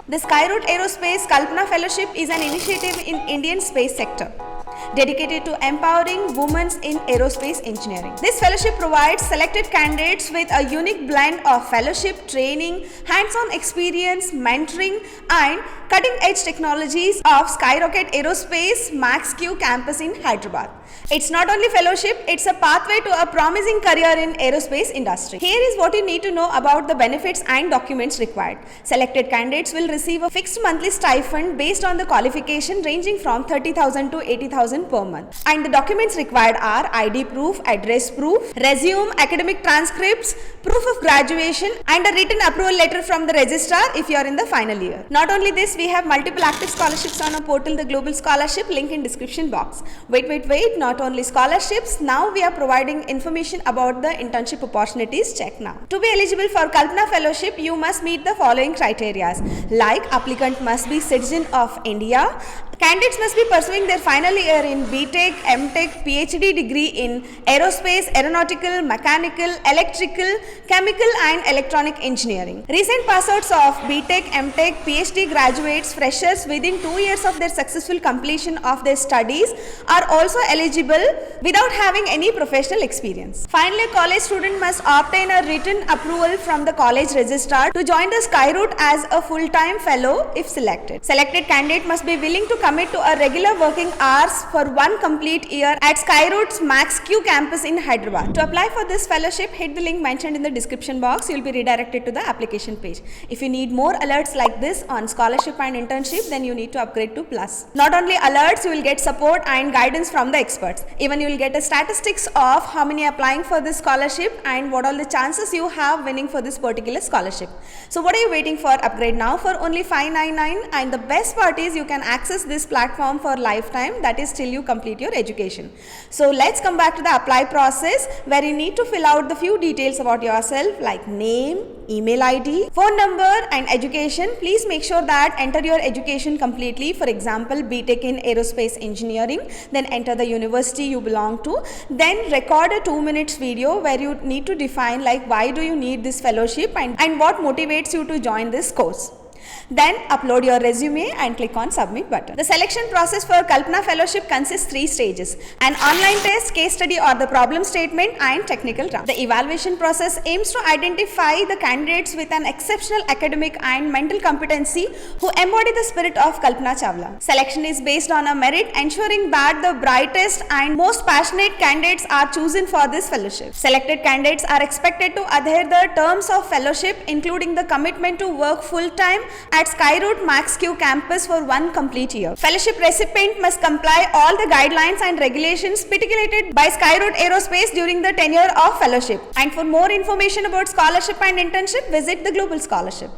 The Skyroot Aerospace Kalpana Fellowship is an initiative in Indian space sector dedicated to empowering women in aerospace engineering. This fellowship provides selected candidates with a unique blend of fellowship, training, hands-on experience, mentoring and cutting-edge technologies of Skyrocket Aerospace Max-Q campus in Hyderabad. It's not only fellowship, it's a pathway to a promising career in aerospace industry. Here is what you need to know about the benefits and documents required. Selected candidates will receive a fixed monthly stipend based on the qualification ranging from 30,000 to 80,000 per month. And the documents required are ID proof, address proof, resume, academic transcripts, proof of graduation and a written approval letter from the registrar if you are in the final year. Not only this, we have multiple active scholarships on our portal, the Global Scholarship, link in description box. Wait, not only scholarships, now we are providing information about the internship opportunities. Check now. To be eligible for Kalpana Fellowship, you must meet the following criteria. Like, applicant must be citizen of India. Candidates must be pursuing their final year in BTech, MTech, PhD degree in aerospace, aeronautical, mechanical, electrical, chemical and electronic engineering. Recent passouts of BTech, MTech, PhD graduates, freshers within 2 years of their successful completion of their studies are also eligible without having any professional experience. Finally, a college student must obtain a written approval from the college registrar to join the Skyroot as a full-time fellow if selected. Selected candidate must be willing to commit to a regular working hours for 1 complete year at Skyroot's Max-Q campus in Hyderabad. To apply for this fellowship, hit the link mentioned in the description box. You will be redirected to the application page. If you need more alerts like this on scholarship and internship, then you need to upgrade to Plus. Not only alerts, you will get support and guidance from the experts. Even you will get a statistics of how many applying for this scholarship and what are the chances you have winning for this particular scholarship. So what are you waiting for? Upgrade now for only $599, and the best part is you can access this platform for lifetime, that is till you complete your education. So let's come back to the apply process, where you need to fill out the few details about yourself like name, email ID, phone number and education. Please make sure that enter your education completely. For example, BTech in aerospace engineering, then enter the university you belong to, then record a 2 minutes video where you need to define like why do you need this fellowship and what motivates you to join this course. Then upload your resume and click on submit button. The selection process for Kalpana Fellowship consists 3 stages: an online test, case study or the problem statement and technical round. The evaluation process aims to identify the candidates with an exceptional academic and mental competency who embody the spirit of Kalpana Chawla. Selection is based on a merit, ensuring that the brightest and most passionate candidates are chosen for this fellowship. Selected candidates are expected to adhere the terms of fellowship, including the commitment to work full-time at Skyroot Max-Q campus for 1 complete year. Fellowship recipient must comply all the guidelines and regulations stipulated by Skyroot Aerospace during the tenure of fellowship. And for more information about scholarship and internship, visit the Global Scholarship.